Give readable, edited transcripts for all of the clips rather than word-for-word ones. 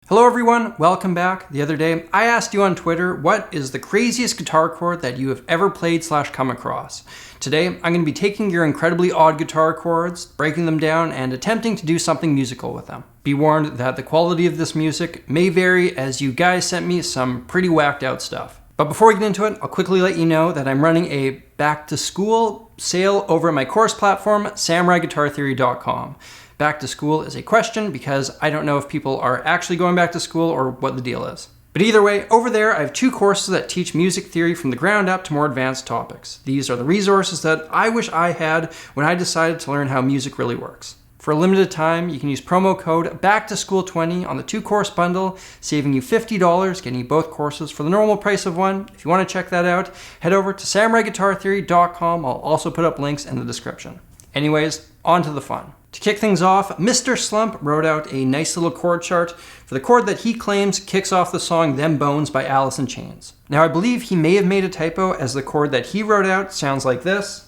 Hello everyone, welcome back. The other day, I asked you on Twitter, what is the craziest guitar chord that you have ever played / come across? Today, I'm going to be taking your incredibly odd guitar chords, breaking them down, and attempting to do something musical with them. Be warned that the quality of this music may vary as you guys sent me some pretty whacked out stuff. But before we get into it, I'll quickly let you know that I'm running a back to school sale over at my course platform, samuraiguitartheory.com. Back to school is a question because I don't know if people are actually going back to school or what the deal is. But either way, over there I have 2 courses that teach music theory from the ground up to more advanced topics. These are the resources that I wish I had when I decided to learn how music really works. For a limited time, you can use promo code BACKTOSCHOOL20 on the 2-course bundle, saving you $50, getting you both courses for the normal price of one. If you want to check that out, head over to samuraiguitartheory.com. I'll also put up links in the description. Anyways, on to the fun. To kick things off, Mr. Slump wrote out a nice little chord chart for the chord that he claims kicks off the song Them Bones by Alice in Chains. Now I believe he may have made a typo, as the chord that he wrote out sounds like this.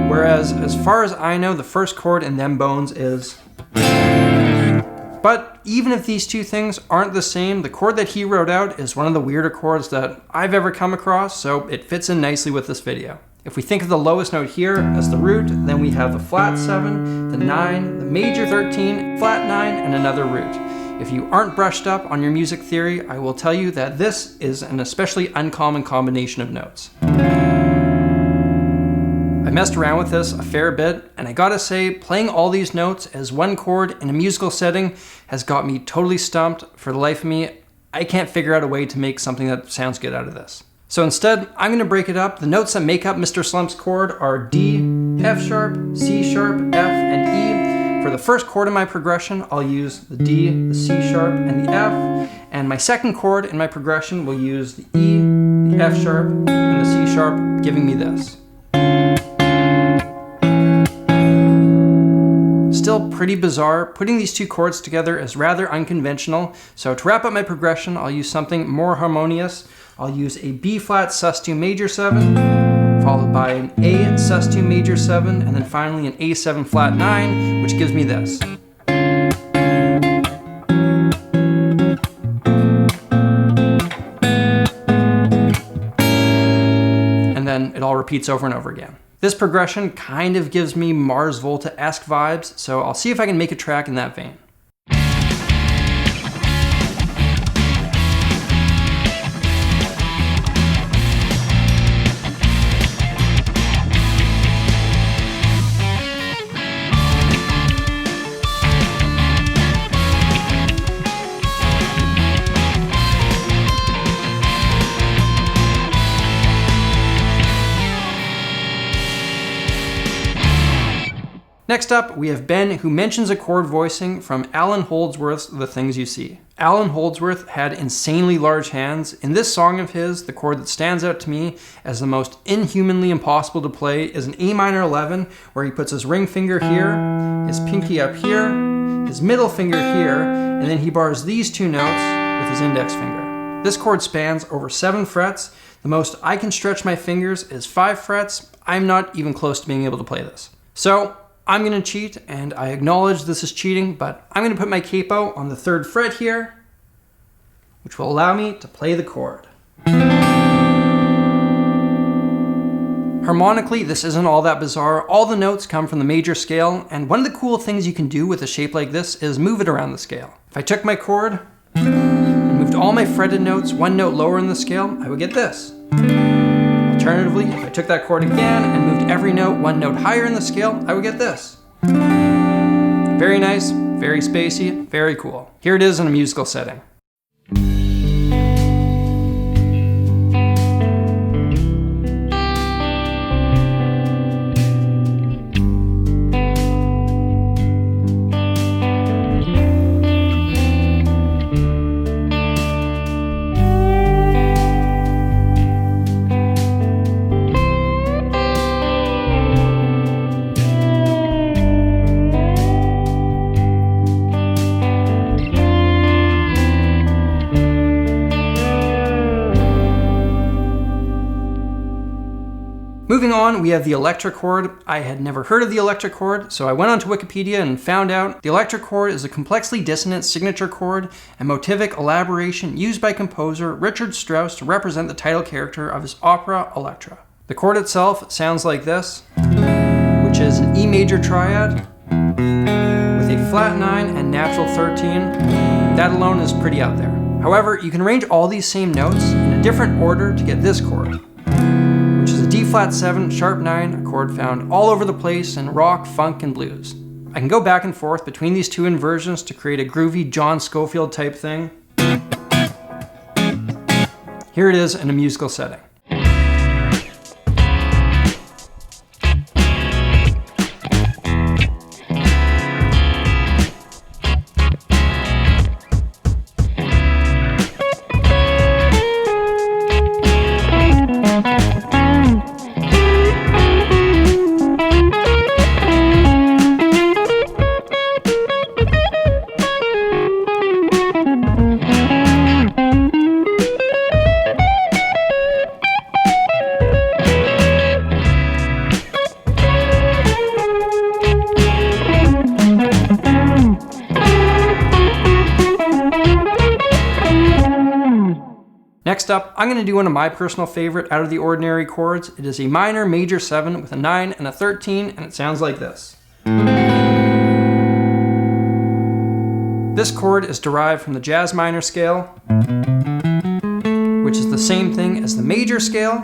Whereas, as far as I know, the first chord in Them Bones is... But even if these two things aren't the same, the chord that he wrote out is one of the weirder chords that I've ever come across, so it fits in nicely with this video. If we think of the lowest note here as the root, then we have the flat 7, the 9, the major 13, flat 9, and another root. If you aren't brushed up on your music theory, I will tell you that this is an especially uncommon combination of notes. I messed around with this a fair bit, and I gotta say, playing all these notes as one chord in a musical setting has got me totally stumped. For the life of me, I can't figure out a way to make something that sounds good out of this. So instead, I'm going to break it up. The notes that make up Mr. Slump's chord are D, F sharp, C sharp, F, and E. For the first chord in my progression, I'll use the D, the C sharp, and the F. And my second chord in my progression will use the E, the F sharp, and the C sharp, giving me this. Still pretty bizarre. Putting these 2 chords together is rather unconventional. So to wrap up my progression, I'll use something more harmonious. I'll use a B flat sus2 major 7, followed by an A sus2 major 7, and then finally an A7 flat 9, which gives me this. And then it all repeats over and over again. This progression kind of gives me Mars Volta-esque vibes, so I'll see if I can make a track in that vein. Next up, we have Ben, who mentions a chord voicing from Alan Holdsworth's The Things You See. Alan Holdsworth had insanely large hands. In this song of his, the chord that stands out to me as the most inhumanly impossible to play is an A minor 11, where he puts his ring finger here, his pinky up here, his middle finger here, and then he bars these 2 notes with his index finger. This chord spans over 7 frets. The most I can stretch my fingers is 5 frets. I'm not even close to being able to play this. So, I'm going to cheat, and I acknowledge this is cheating, but I'm going to put my capo on the 3rd fret here, which will allow me to play the chord. Harmonically, this isn't all that bizarre. All the notes come from the major scale, and one of the cool things you can do with a shape like this is move it around the scale. If I took my chord and moved all my fretted notes 1 note lower in the scale, I would get this. Alternatively, if I took that chord again and moved every note 1 note higher in the scale, I would get this. Very nice, very spacey, very cool. Here it is in a musical setting. Moving on, we have the electric chord. I had never heard of the electric chord, so I went onto Wikipedia and found out the electric chord is a complexly dissonant signature chord and motivic elaboration used by composer Richard Strauss to represent the title character of his opera Elektra. The chord itself sounds like this, which is an E major triad with a flat 9 and natural 13. That alone is pretty out there. However, you can arrange all these same notes in a different order to get this chord, which is a D flat 7, sharp 9, a chord found all over the place in rock, funk, and blues. I can go back and forth between these two inversions to create a groovy John Scofield type thing. Here it is in a musical setting. Next up, I'm going to do one of my personal favorite out of the ordinary chords. It is a minor major 7 with a 9 and a 13, and it sounds like this. This chord is derived from the jazz minor scale, which is the same thing as the major scale,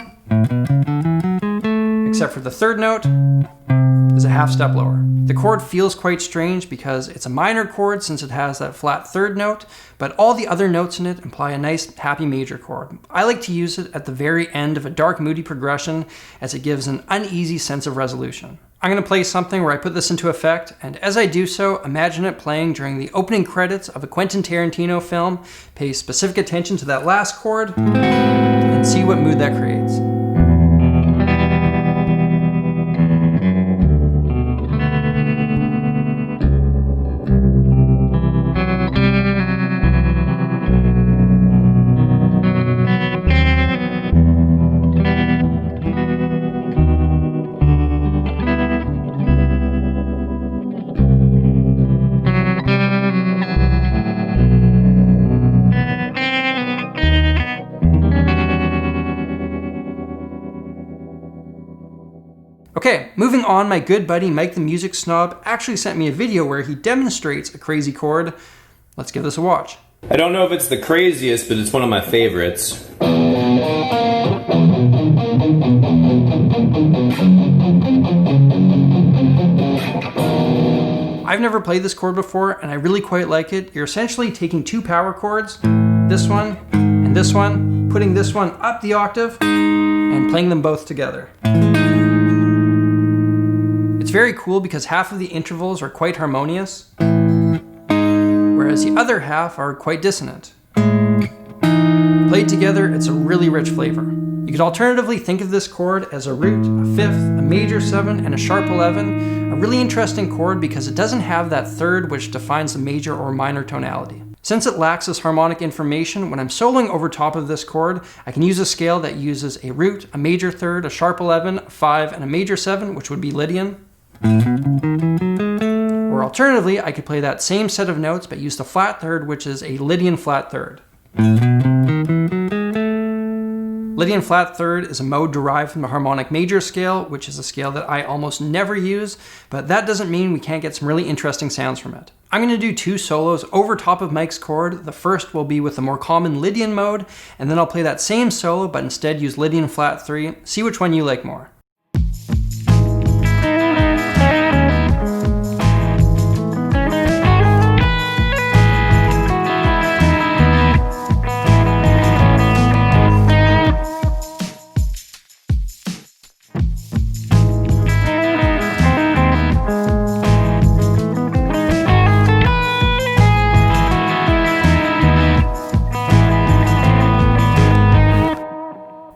except for the third note is a half step lower. The chord feels quite strange because it's a minor chord since it has that flat third note, but all the other notes in it imply a nice happy major chord. I like to use it at the very end of a dark moody progression as it gives an uneasy sense of resolution. I'm going to play something where I put this into effect, and as I do so, imagine it playing during the opening credits of a Quentin Tarantino film. Pay specific attention to that last chord and see what mood that creates. Okay, moving on, my good buddy Mike the Music Snob actually sent me a video where he demonstrates a crazy chord. Let's give this a watch. I don't know if it's the craziest, but it's one of my favorites. I've never played this chord before, and I really quite like it. You're essentially taking two power chords, this one and this one, putting this one up the octave, and playing them both together. It's very cool because half of the intervals are quite harmonious, whereas the other half are quite dissonant. Played together, it's a really rich flavor. You could alternatively think of this chord as a root, a fifth, a major 7, and a sharp 11. A really interesting chord because it doesn't have that third which defines the major or minor tonality. Since it lacks this harmonic information, when I'm soloing over top of this chord, I can use a scale that uses a root, a major third, a sharp 11, a 5, and a major 7, which would be Lydian. Or alternatively, I could play that same set of notes but use the flat third, which is a Lydian flat third. Lydian flat third is a mode derived from the harmonic major scale, which is a scale that I almost never use, but that doesn't mean we can't get some really interesting sounds from it. I'm going to do two solos over top of Mike's chord. The first will be with the more common Lydian mode, and then I'll play that same solo but instead use Lydian flat 3. See which one you like more.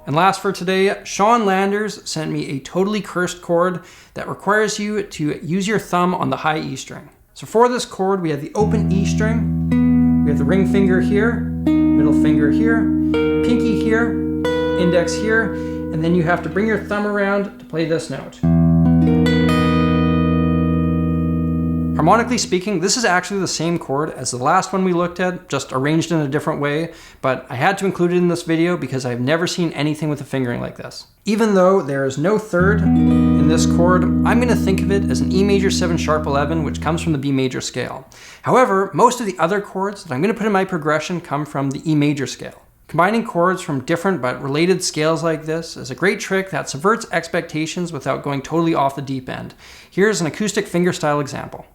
And last for today, Sean Landers sent me a totally cursed chord that requires you to use your thumb on the high E string. So for this chord, we have the open E string, we have the ring finger here, middle finger here, pinky here, index here, and then you have to bring your thumb around to play this note. Harmonically speaking, this is actually the same chord as the last one we looked at, just arranged in a different way, but I had to include it in this video because I've never seen anything with a fingering like this. Even though there is no third in this chord, I'm going to think of it as an E major 7 sharp 11, which comes from the B major scale. However, most of the other chords that I'm going to put in my progression come from the E major scale. Combining chords from different but related scales like this is a great trick that subverts expectations without going totally off the deep end. Here's an acoustic fingerstyle example.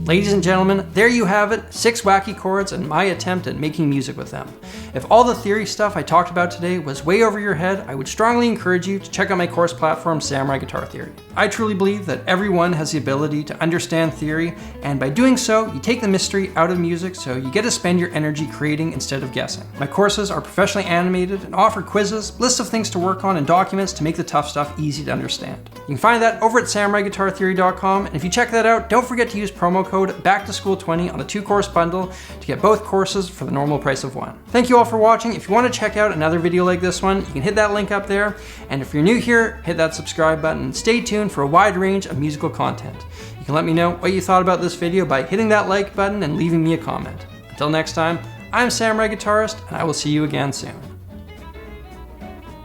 Ladies and gentlemen, there you have it, 6 wacky chords and my attempt at making music with them. If all the theory stuff I talked about today was way over your head, I would strongly encourage you to check out my course platform, Samurai Guitar Theory. I truly believe that everyone has the ability to understand theory, and by doing so, you take the mystery out of music so you get to spend your energy creating instead of guessing. My courses are professionally animated and offer quizzes, lists of things to work on, and documents to make the tough stuff easy to understand. You can find that over at samuraiguitartheory.com, and if you check that out, don't forget to use promo code BACKTOSCHOOL20 on the 2-course bundle to get both courses for the normal price of one. Thank you all for watching. If you want to check out another video like this one, you can hit that link up there, and if you're new here, hit that subscribe button and stay tuned for a wide range of musical content. You can let me know what you thought about this video by hitting that like button and leaving me a comment. Until next time, I'm Samurai Guitarist, and I will see you again soon.